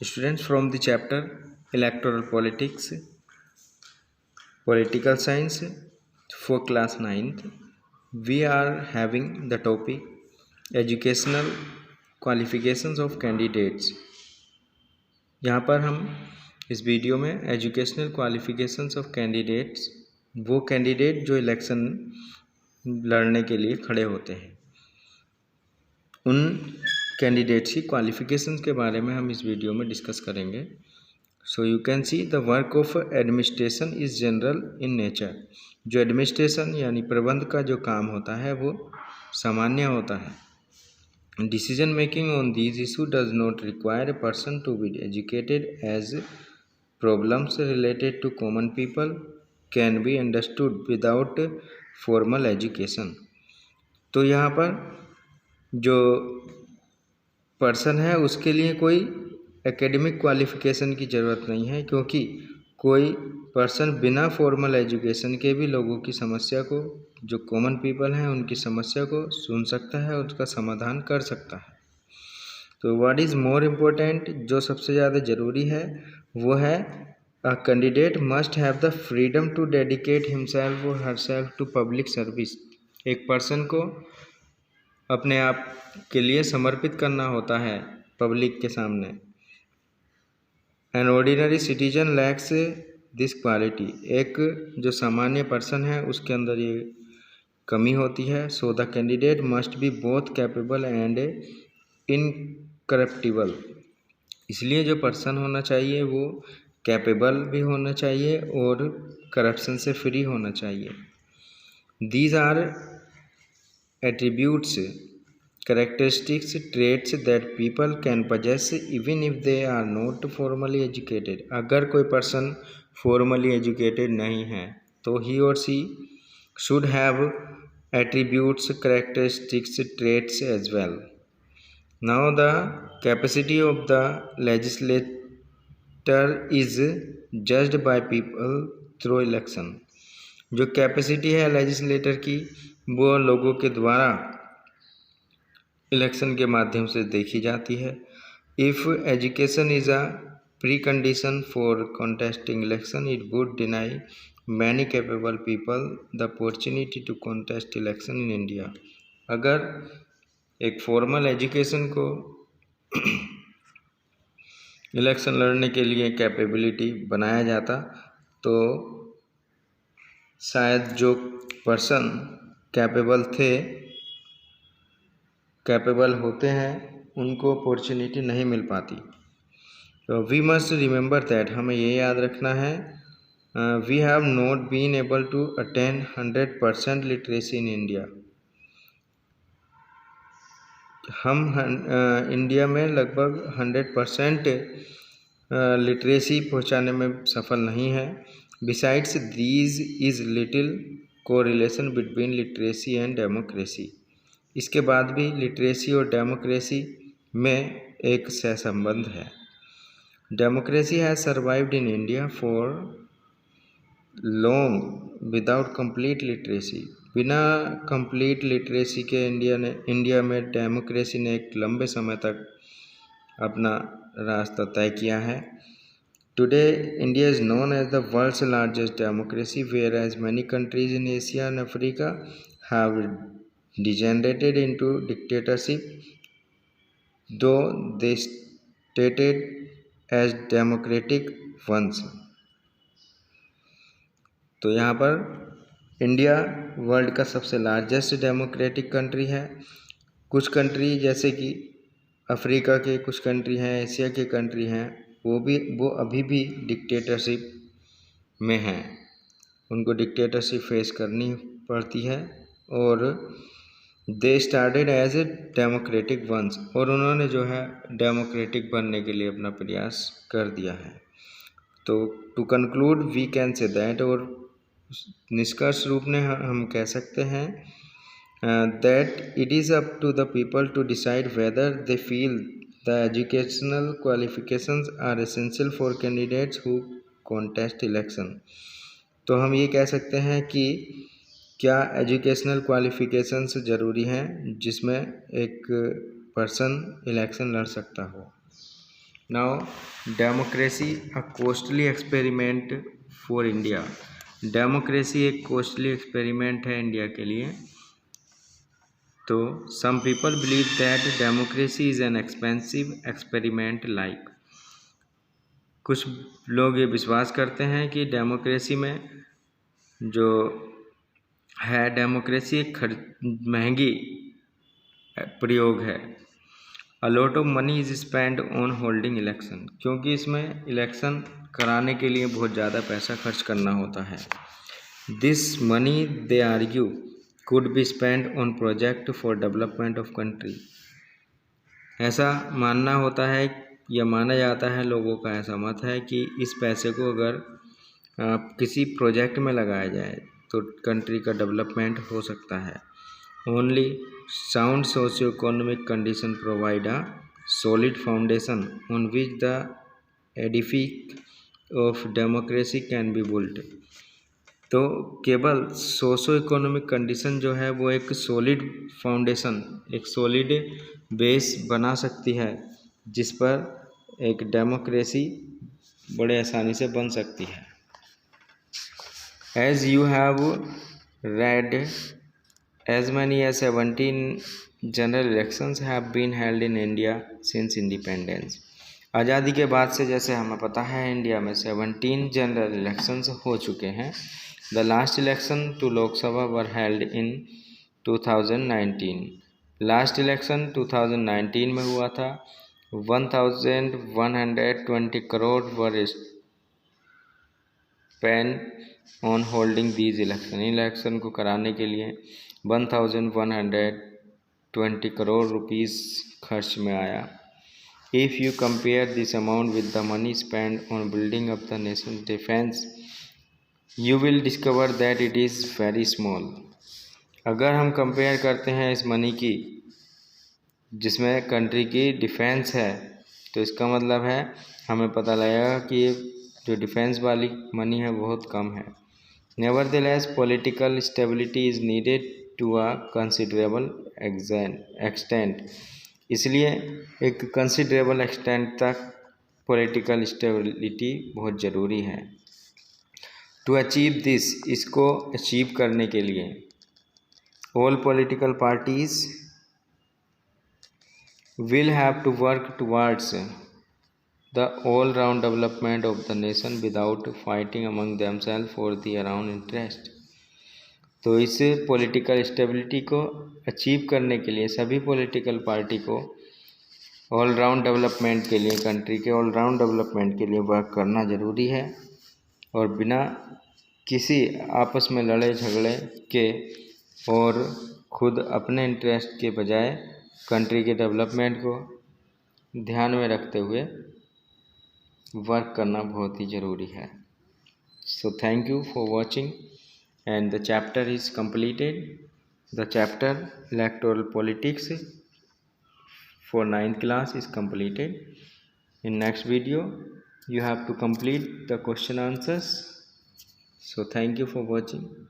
Students from the chapter Electoral Politics, Political Science for class 9th, we are having the topic Educational Qualifications of Candidates. यहाँ पर हम इस video में educational qualifications of candidates, वो candidate जो election लड़ने के लिए खड़े होते हैं, उन कैंडिडेट्स की क्वालिफिकेशंस के बारे में हम इस वीडियो में डिस्कस करेंगे. So you can see the work of administration is general in nature. जो एडमिनिस्ट्रेशन यानी प्रबंध का जो काम होता है वो सामान्य होता है. Decision making on these issue does not require a person to be educated as problems related to common people can be understood without formal education. तो यहाँ पर जो पर्सन है उसके लिए कोई एकेडमिक क्वालिफ़िकेशन की ज़रूरत नहीं है, क्योंकि कोई पर्सन बिना फॉर्मल एजुकेशन के भी लोगों की समस्या को, जो कॉमन पीपल हैं उनकी समस्या को सुन सकता है और उसका समाधान कर सकता है. तो व्हाट इज़ मोर इम्पोर्टेंट, जो सबसे ज़्यादा ज़रूरी है वो है a candidate must have the freedom to dedicate himself और हरसेल्फ टू पब्लिक सर्विस. एक पर्सन को अपने आप के लिए समर्पित करना होता है पब्लिक के सामने. An ordinary citizen lakhs this quality. एक जो सामान्य पर्सन है उसके अंदर ये कमी होती है. So the candidate must be both capable and incorruptible. इसलिए जो पर्सन होना चाहिए वो कैपेबल भी होना चाहिए और करप्शन से फ्री होना चाहिए. These are attributes, characteristics, traits that people can possess even if they are not formally educated. अगर कोई पर्सन formally educated नहीं है तो he or she should have attributes, characteristics, traits as well. Now the capacity of the legislator is judged by people through election. जो capacity है legislator की वो लोगों के द्वारा इलेक्शन के माध्यम से देखी जाती है. If education is a pre condition for contesting election it would deny many capable people the opportunity to contest election in India. अगर एक फॉर्मल एजुकेशन को इलेक्शन लड़ने के लिए कैपेबिलिटी बनाया जाता तो शायद जो पर्सन कैपेबल होते हैं उनको अपॉर्चुनिटी नहीं मिल पाती. तो वी मस्ट रिमेंबर दैट, हमें ये याद रखना है, we have not been able to attain 100% literacy in India. हम इंडिया में लगभग 100% लिटरेसी पहुंचाने में सफल नहीं है. Besides these is little correlation between literacy and democracy. इसके बाद भी लिटरेसी और डेमोक्रेसी में एक सहसंबंध है. Democracy has survived in India for long without complete literacy. बिना कंप्लीट लिटरेसी के इंडिया में डेमोक्रेसी ने एक लंबे समय तक अपना रास्ता तय किया है. Today India is known as the world's largest democracy, where as many countries in Asia and Africa have degenerated into dictatorship, though they stated as democratic ones. तो यहाँ पर इंडिया वर्ल्ड का सबसे लार्जेस्ट डेमोक्रेटिक कंट्री है. कुछ country जैसे कि Africa के कुछ कंट्री हैं, एशिया के कंट्री हैं, वो अभी भी डिक्टेटरशिप में हैं. उनको डिक्टेटरशिप फेस करनी पड़ती है और they started as a democratic ones, और उन्होंने जो है डेमोक्रेटिक बनने के लिए अपना प्रयास कर दिया है. तो to conclude we can say that, और निष्कर्ष रूप में हम कह सकते हैं that it is up to the people to decide whether they feel the educational qualifications are essential for candidates who contest election. तो हम ये कह सकते हैं कि क्या एजुकेशनल क्वालिफिकेशंस ज़रूरी हैं जिसमें एक पर्सन इलेक्शन लड़ सकता हो. Now democracy a costly experiment for India. Democracy एक कॉस्टली एक्सपेरिमेंट है इंडिया के लिए। तो some people believe that democracy is an expensive experiment like. कुछ लोग ये विश्वास करते हैं कि डेमोक्रेसी में जो है, डेमोक्रेसी एक महंगी प्रयोग है। A lot of money is spend on holding election, क्योंकि इसमें इलेक्शन कराने के लिए बहुत ज़्यादा पैसा खर्च करना होता है। This money they argue could be spend on project for development of country. ऐसा मानना होता है या माना जाता है, लोगों का ऐसा मत है कि इस पैसे को अगर किसी प्रोजेक्ट में लगाया जाए तो कंट्री का डेवलपमेंट हो सकता है। Only sound socio economic condition provide a solid foundation on which the edifice of democracy can be built. तो केवल सोशो इकोनॉमिक कंडीशन जो है वो एक सॉलिड फाउंडेशन, एक सॉलिड बेस बना सकती है जिस पर एक डेमोक्रेसी बड़े आसानी से बन सकती है। As you have read, as many as 17 general elections have been held in India since independence. आज़ादी के बाद से, जैसे हमें पता है, इंडिया में 17 जनरल इलेक्शंस हो चुके हैं। The last election to Lok Sabha were held in 2019। Last election 2019 में हुआ था। 1120 करोड़ वर spend on holding these election. Election को कराने के लिए 1120 करोड़ रुपीज़ खर्च में आया। If you compare this amount with the money spend on building up the nation defence, you will discover that it is very small. अगर हम कंपेयर करते हैं इस मनी की जिसमें कंट्री की डिफेंस है, तो इसका मतलब है हमें पता लगेगा कि जो डिफेंस वाली मनी है बहुत कम है। Nevertheless, political stability is needed to a considerable extent. इसलिए एक considerable extent तक political stability बहुत ज़रूरी है। To achieve this, इसको achieve करने के लिए all political parties will have to work towards the all-round development of the nation without fighting among themselves for the around interest। तो इस पॉलिटिकल स्टेबिलिटी को अचीव करने के लिए सभी पॉलिटिकल पार्टी को ऑल राउंड डेवलपमेंट के लिए, कंट्री के ऑल राउंड डेवलपमेंट के लिए वर्क करना ज़रूरी है, और बिना किसी आपस में लड़े झगड़े के और खुद अपने इंटरेस्ट के बजाय कंट्री के डेवलपमेंट को ध्यान में रखते हुए वर्क करना बहुत ही ज़रूरी है। So thank you for watching and the chapter is completed. The chapter electoral politics for 9th class is completed. In next video you have to complete the question answers. So thank you for watching.